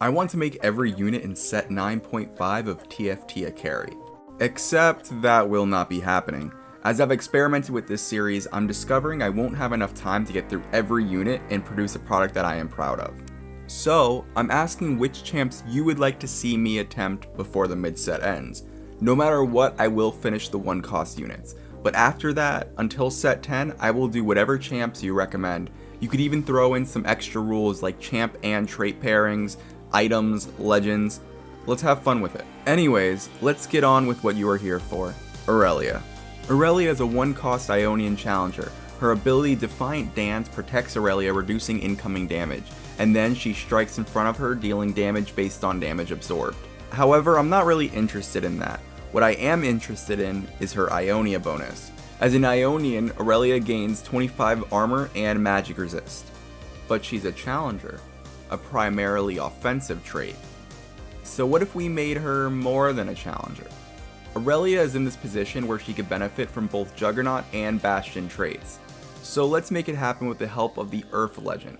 I want to make every unit in set 9.5 of TFT a carry. Except that will not be happening. As I've experimented with this series, I'm discovering I won't have enough time to get through every unit and produce a product that I am proud of. So, I'm asking which champs you would like to see me attempt before the mid-set ends. No matter what, I will finish the 1-cost units. But after that, until set 10, I will do whatever champs you recommend. You could even throw in some extra rules like champ and trait pairings, items, legends. Let's have fun with it. Anyways, let's get on with what you are here for. Irelia. Irelia is a 1-cost Ionian challenger. Her ability Defiant Dance protects Irelia, reducing incoming damage, and then she strikes in front of her, dealing damage based on damage absorbed. However, I'm not really interested in that. What I am interested in is her Ionia bonus. As an Ionian, Irelia gains 25 armor and magic resist. But she's a challenger, a primarily offensive trait. So what if we made her more than a challenger? Irelia is in this position where she could benefit from both Juggernaut and Bastion traits. So let's make it happen with the help of the Earth Legend.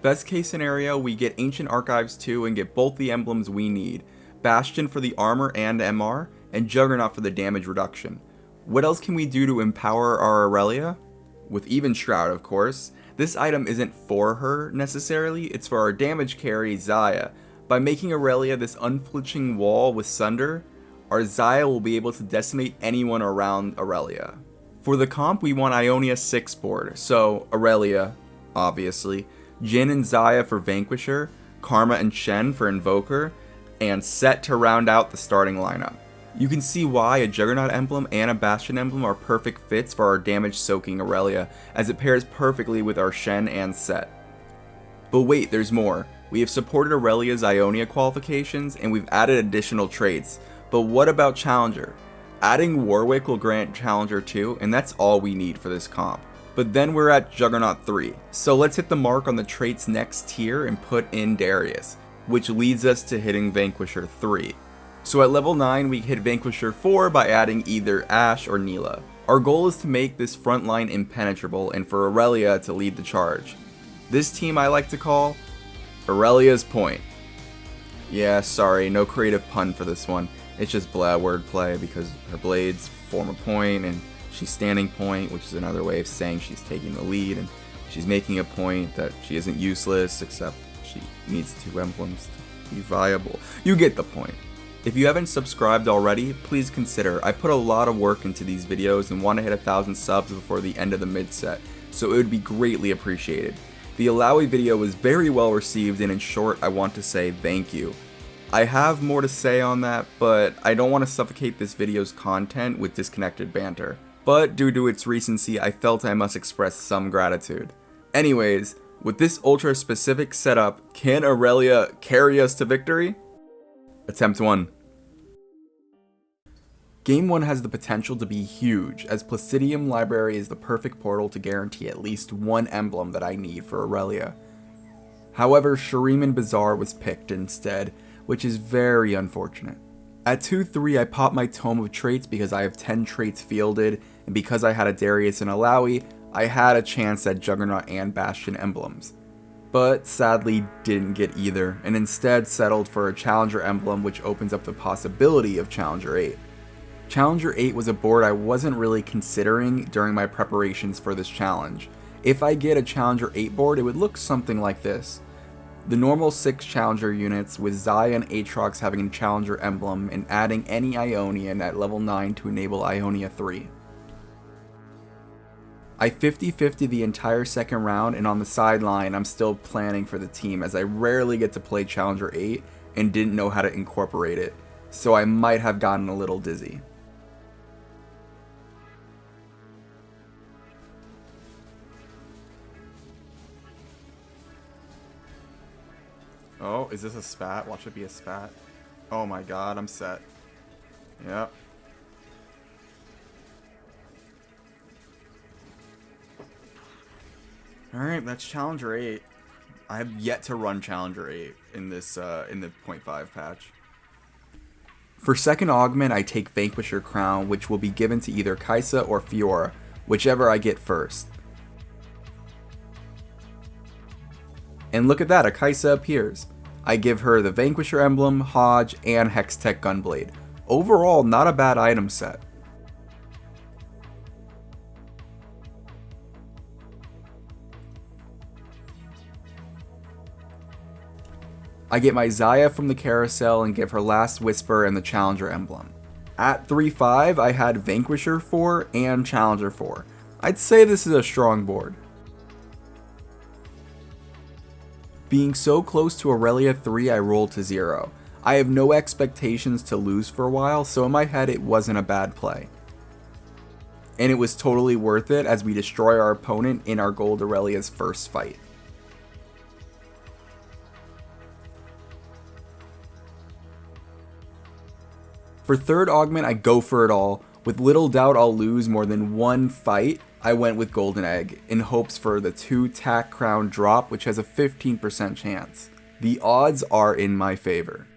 Best case scenario, we get Ancient Archives 2 and get both the emblems we need. Bastion for the armor and MR, and Juggernaut for the damage reduction. What else can we do to empower our Irelia? With Even Shroud, of course. This item isn't for her necessarily, it's for our damage carry, Xayah. By making Irelia this unflinching wall with Sunder, our Xayah will be able to decimate anyone around Irelia. For the comp, we want Ionia 6 board, so Irelia, obviously, Jhin and Xayah for Vanquisher, Karma and Shen for Invoker, and Set to round out the starting lineup. You can see why a Juggernaut emblem and a Bastion emblem are perfect fits for our damage-soaking Irelia, as it pairs perfectly with our Shen and Set. But wait, there's more. We have supported Aurelia's Ionia qualifications, and we've added additional traits. But what about Challenger? Adding Warwick will grant Challenger 2, and that's all we need for this comp. But then we're at Juggernaut 3, so let's hit the mark on the traits next tier and put in Darius, which leads us to hitting Vanquisher 3. So at level 9, we hit Vanquisher 4 by adding either Ashe or Neela. Our goal is to make this front line impenetrable and for Irelia to lead the charge. This team I like to call Aurelia's Point. Yeah, sorry, no creative pun for this one. It's just blah wordplay because her blades form a point and she's standing point, which is another way of saying she's taking the lead, and she's making a point that she isn't useless, except she needs 2 emblems to be viable. You get the point. If you haven't subscribed already, please consider. I put a lot of work into these videos and want to hit 1,000 subs before the end of the mid-set, so it would be greatly appreciated. The Alawi video was very well received, and in short, I want to say thank you. I have more to say on that, but I don't want to suffocate this video's content with disconnected banter. But due to its recency, I felt I must express some gratitude. Anyways, with this ultra-specific setup, can Irelia carry us to victory? Attempt 1. Game 1 has the potential to be huge, as Pliviam Library is the perfect portal to guarantee at least 1 emblem that I need for Irelia. However, Shuriman Bazaar was picked instead, which is very unfortunate. At 2-3, I popped my Tome of Traits because I have 10 traits fielded, and because I had a Darius and Alawi, I had a chance at Juggernaut and Bastion emblems. But sadly didn't get either, and instead settled for a Challenger emblem, which opens up the possibility of Challenger 8. Challenger 8 was a board I wasn't really considering during my preparations for this challenge. If I get a Challenger 8 board, it would look something like this. The normal 6 Challenger units, with Xayah and Aatrox having a Challenger emblem, and adding any Ionian at level 9 to enable Ionia 3. I 50-50 the entire second round, and on the sideline I'm still planning for the team, as I rarely get to play Challenger 8 and didn't know how to incorporate it, so I might have gotten a little dizzy. Oh, is this a spat? Watch it be a spat. Oh my god, I'm set. Yep. Alright, that's Challenger 8. I have yet to run Challenger 8 in this in the 0.5 patch. For second augment, I take Vanquisher Crown, which will be given to either Kaisa or Fiora, whichever I get first. And look at that, a Kaisa appears. I give her the Vanquisher emblem, Hodge, and Hextech Gunblade. Overall, not a bad item set. I get my Xayah from the carousel and give her Last Whisper and the Challenger emblem. At 3-5, I had Vanquisher 4 and Challenger 4. I'd say this is a strong board. Being so close to Irelia 3, I rolled to 0. I have no expectations to lose for a while, so in my head it wasn't a bad play. And it was totally worth it as we destroy our opponent in our gold Irelia's first fight. For third augment, I go for it all. With little doubt I'll lose more than one fight, I went with Golden Egg, in hopes for the 2 Tack Crown drop, which has a 15% chance. The odds are in my favor.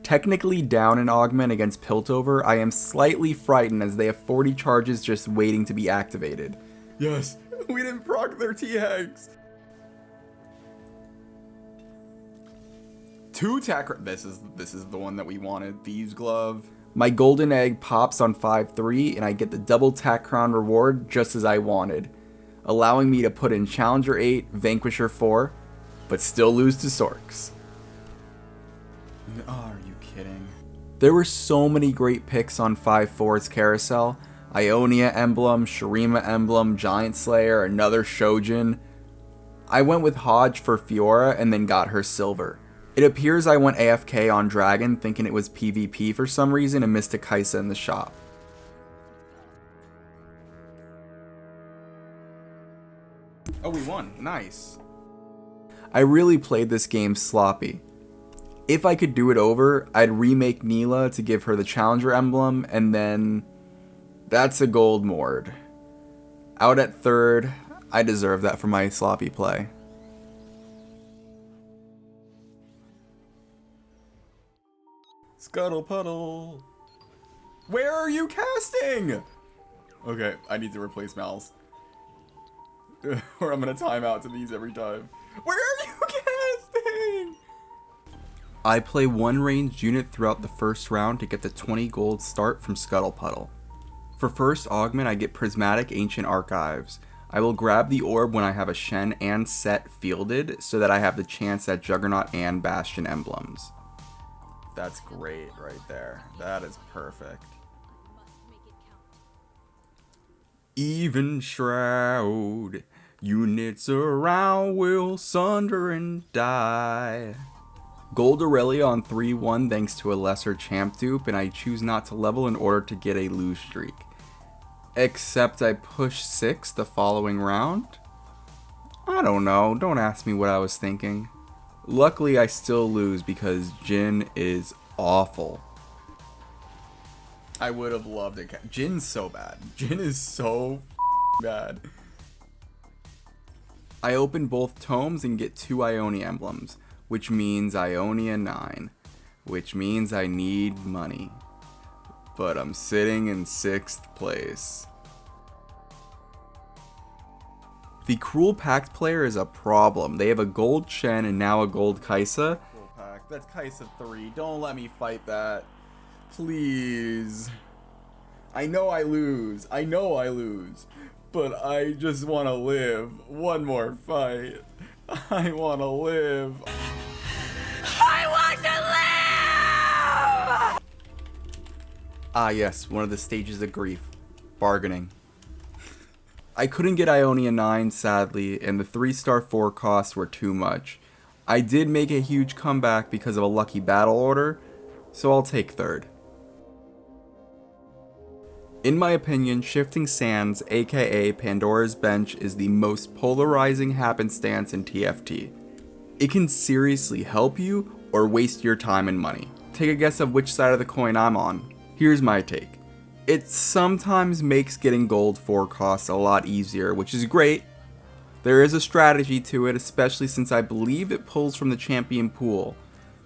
Technically down an augment against Piltover, I am slightly frightened as they have 40 charges just waiting to be activated. Yes, we didn't proc their T-Hex! 2 Tack... This is the one that we wanted. Thieves Glove. My Golden Egg pops on 5-3, and I get the double Tack Crown reward just as I wanted, allowing me to put in Challenger 8, Vanquisher 4, but still lose to Sorks. Oh, are you kidding? There were so many great picks on 5-4's carousel. Ionia emblem, Shurima emblem, Giant Slayer, another Shojin. I went with Hodge for Fiora and then got her silver. It appears I went AFK on Dragon thinking it was PvP for some reason and missed a Kaisa in the shop. Oh, we won. Nice. I really played this game sloppy. If I could do it over, I'd remake Neela to give her the Challenger emblem, and then that's a gold Mord. Out at third, I deserve that for my sloppy play. Scuttle Puddle. Where are you casting? Okay, I need to replace Mal's. Or I'm gonna time out to these every time. Where are you casting? I play one ranged unit throughout the first round to get the 20 gold start from Scuttle Puddle. For first augment, I get Prismatic Ancient Archives. I will grab the orb when I have a Shen and Set fielded so that I have the chance at Juggernaut and Bastion emblems. That's great right there. That is perfect. Even Shroud, units around will sunder and die. Gold Irelia on 3-1 thanks to a lesser champ dupe, and I choose not to level in order to get a lose streak. Except I push 6 the following round? I don't know, don't ask me what I was thinking. Luckily, I still lose because Jhin is awful. I would have loved it. Jin's so bad. Jhin is so bad. I open both tomes and get 2 Ionia emblems, which means Ionia 9, which means I need money. But I'm sitting in 6th place. The Cruel Pact player is a problem. They have a gold Shen and now a gold Kaisa. Cruel Pact, that's Kaisa 3. Don't let me fight that. Please. I know I lose. But I just want to live. One more fight. I want to live. I want to live! Ah yes, one of the stages of grief. Bargaining. I couldn't get Ionia 9, sadly, and the 3-star 4 costs were too much. I did make a huge comeback because of a lucky battle order, so I'll take third. In my opinion, Shifting Sands, aka Pandora's Bench, is the most polarizing happenstance in TFT. It can seriously help you or waste your time and money. Take a guess of which side of the coin I'm on. Here's my take. It sometimes makes getting gold 4 costs a lot easier, which is great. There is a strategy to it, especially since I believe it pulls from the champion pool,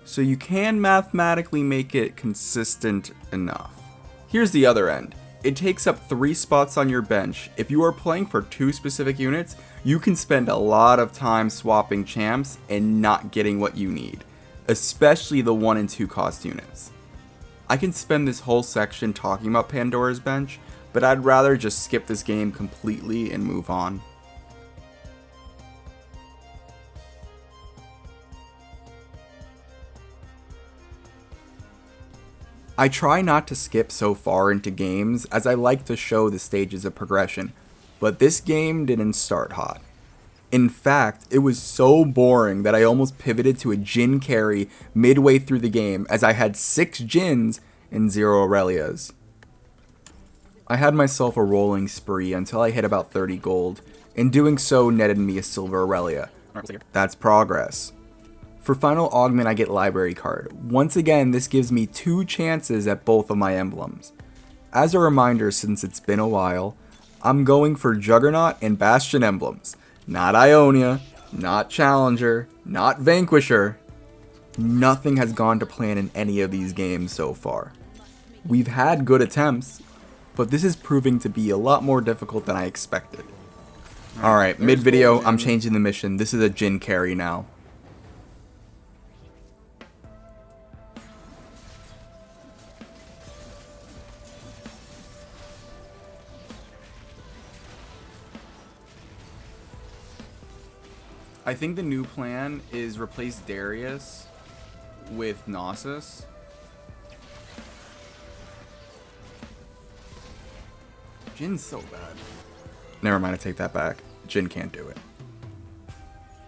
so you can mathematically make it consistent enough. Here's the other end. It takes up 3 spots on your bench. If you are playing for 2 specific units, you can spend a lot of time swapping champs and not getting what you need, especially the 1 and 2 cost units. I can spend this whole section talking about Pandora's bench, but I'd rather just skip this game completely and move on. I try not to skip so far into games as I like to show the stages of progression, but this game didn't start hot. In fact, it was so boring that I almost pivoted to a Jhin carry midway through the game as I had 6 Jhins and 0 Irelias. I had myself a rolling spree until I hit about 30 gold, and doing so netted me a silver Irelia. That's progress. For final augment I get library card. Once again, this gives me 2 chances at both of my emblems. As a reminder, since it's been a while, I'm going for Juggernaut and Bastion emblems. Not Ionia, not Challenger, not Vanquisher. Nothing has gone to plan in any of these games so far. We've had good attempts, but this is proving to be a lot more difficult than I expected. Alright, mid-video, I'm changing the mission. This is a Jhin carry now. I think the new plan is replace Darius with Gnosis. Jhin's so bad. Never mind, I take that back. Jhin can't do it.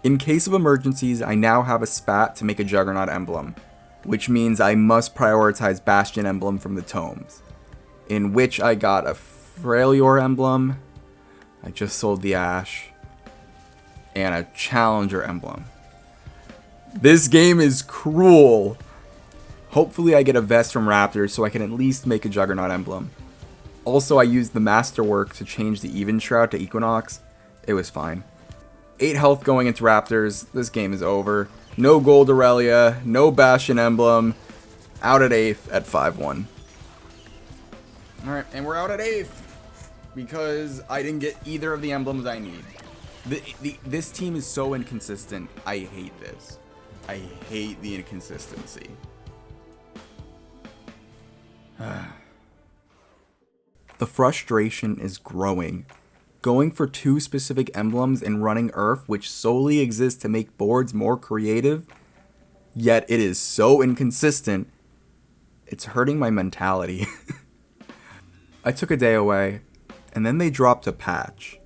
In case of emergencies, I now have a spat to make a Juggernaut emblem, which means I must prioritize Bastion emblem from the tomes, in which I got a Freljord emblem. I just sold the Ash. And a Challenger emblem. This game is cruel. Hopefully I get a vest from Raptors so I can at least make a Juggernaut emblem. Also, I used the Masterwork to change the Even Shroud to Equinox. It was fine. 8 health going into Raptors. This game is over. No gold Irelia, no Bastion emblem. Out at 8th at 5-1. Alright, and we're out at 8th. Because I didn't get either of the emblems I need. This team is so inconsistent. I hate this. I hate the inconsistency. The frustration is growing. Going for 2 specific emblems and running Earth, which solely exists to make boards more creative, yet it is so inconsistent, it's hurting my mentality. I took a day away, and then they dropped a patch.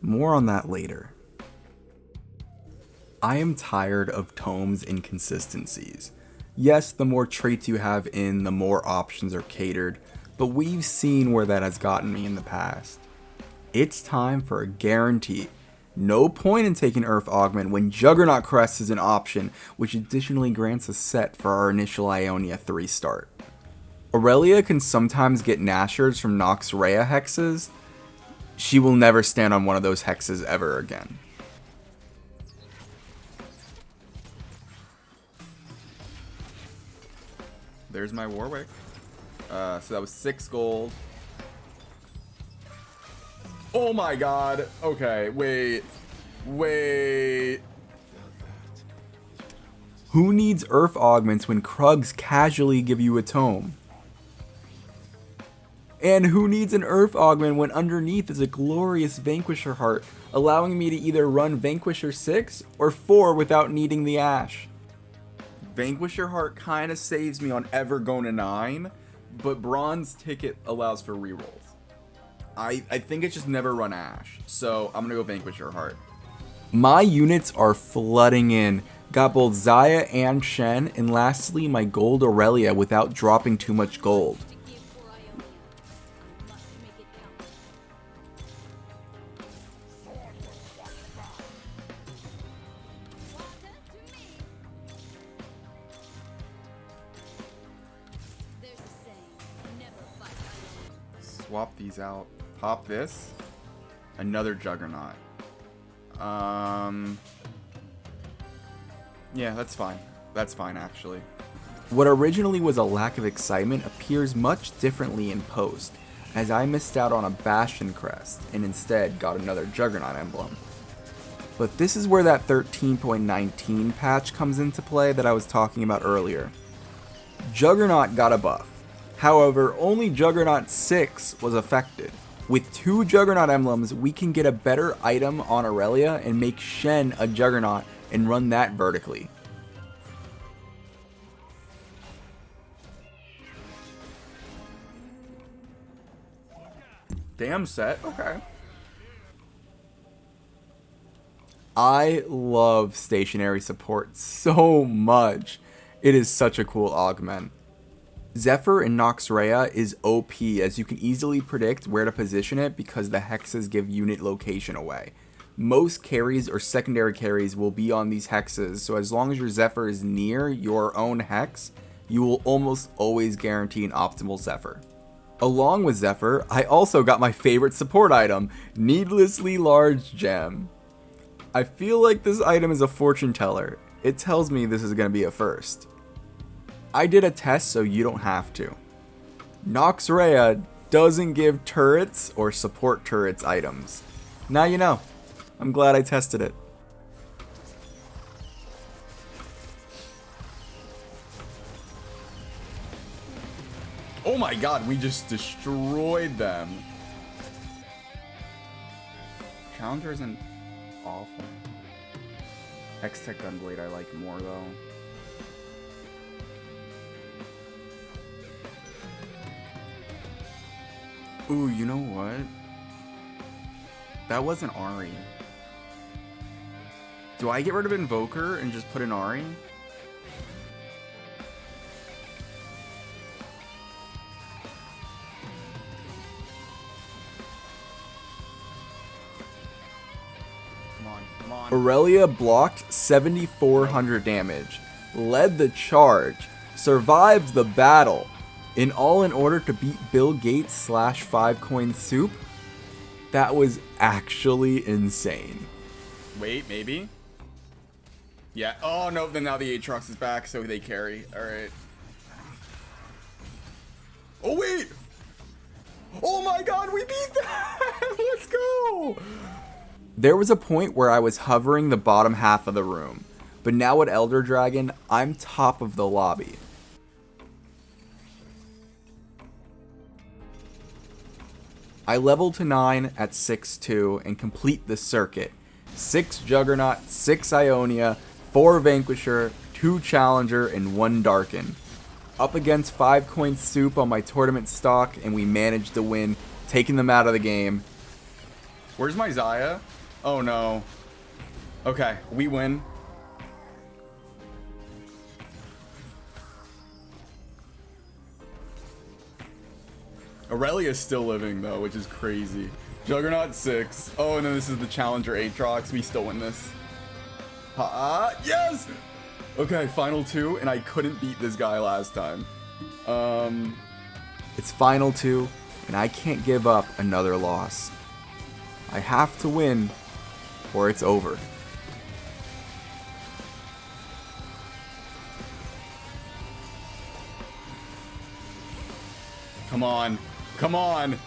More on that later. I am tired of Tome's inconsistencies. Yes, the more traits you have in, the more options are catered, but we've seen where that has gotten me in the past. It's time for a guarantee. No point in taking Earth Augment when Juggernaut Crest is an option, which additionally grants a set for our initial Ionia 3 start. Irelia can sometimes get Nashers from Nox Rhea hexes. She will never stand on one of those hexes ever again. There's my Warwick. So that was 6 gold. Oh my god. Okay, wait. Who needs Earth Augments when Krugs casually give you a tome? And who needs an Earth Augment when underneath is a glorious Vanquisher Heart, allowing me to either run Vanquisher 6 or 4 without needing the Ash? Vanquisher Heart kind of saves me on ever going to 9, but Bronze Ticket allows for rerolls. I think it's just never run Ash, so I'm going to go Vanquisher Heart. My units are flooding in. Got both Xayah and Shen, and lastly my gold Irelia without dropping too much gold. Swap these out. Pop this. Another Juggernaut. Yeah, that's fine. That's fine, actually. What originally was a lack of excitement appears much differently in post, as I missed out on a Bastion crest and instead got another Juggernaut emblem. But this is where that 13.19 patch comes into play that I was talking about earlier. Juggernaut got a buff. However, only Juggernaut 6 was affected. With 2 Juggernaut emblems, we can get a better item on Irelia and make Shen a Juggernaut and run that vertically. Damn set, okay. I love stationary support so much. It is such a cool augment. Zephyr in Noxrea is OP, as you can easily predict where to position it because the hexes give unit location away. Most carries or secondary carries will be on these hexes, so as long as your Zephyr is near your own hex, you will almost always guarantee an optimal Zephyr. Along with Zephyr, I also got my favorite support item, Needlessly Large Gem. I feel like this item is a fortune teller. It tells me this is going to be a first. I did a test so you don't have to. Noxrea doesn't give turrets or support turrets items. Now you know. I'm glad I tested it. Oh my god, we just destroyed them. Challenger isn't awful. X-Tech Gunblade I like more though. Ooh, you know what? That wasn't Ari. Do I get rid of Invoker and just put in Ari? Come on. Irelia blocked 7,400 damage, led the charge, survived the battle, and all in order to beat Bill Gates / 5-coin soup? That was actually insane. Wait, maybe? Yeah. Oh, no, then now the Aatrox is back, so they carry. Alright. Oh, wait! Oh my god, we beat that! Let's go! There was a point where I was hovering the bottom half of the room, but now with Elder Dragon, I'm top of the lobby. I level to 9 at 6-2 and complete the circuit. 6 Juggernaut, 6 Ionia, 4 Vanquisher, 2 Challenger, and 1 Darken. Up against 5-coin soup on my tournament stock, and we managed to win, taking them out of the game. Where's my Xayah? Oh no. Okay, we win. Irelia is still living though, which is crazy. Juggernaut 6. Oh, and then this is the Challenger Aatrox. We still win this. Yes! Okay, final 2, and I couldn't beat this guy last time. It's final 2, and I can't give up another loss. I have to win, or it's over. Come on. Come on.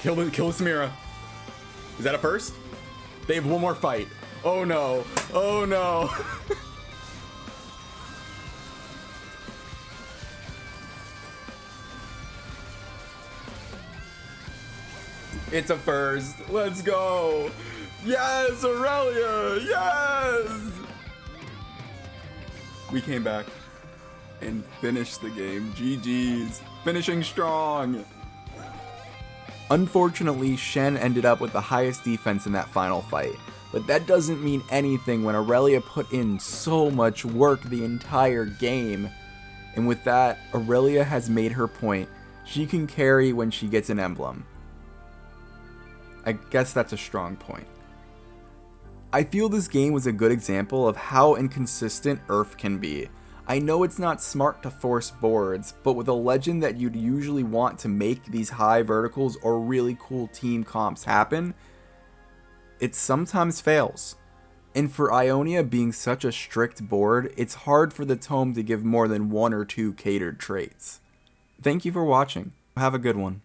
Kill Samira. Is that a first? They have one more fight. Oh no. Oh no. It's a first. Let's go. Yes, Irelia. Yes. We came back and finished the game. GG's. Finishing strong. Unfortunately, Shen ended up with the highest defense in that final fight, but that doesn't mean anything when Irelia put in so much work the entire game. And with that, Irelia has made her point. She can carry when she gets an emblem. I guess that's a strong point. I feel this game was a good example of how inconsistent Earth can be. I know it's not smart to force boards, but with a legend that you'd usually want to make these high verticals or really cool team comps happen, it sometimes fails. And for Ionia being such a strict board, it's hard for the tome to give more than 1 or 2 catered traits. Thank you for watching. Have a good one.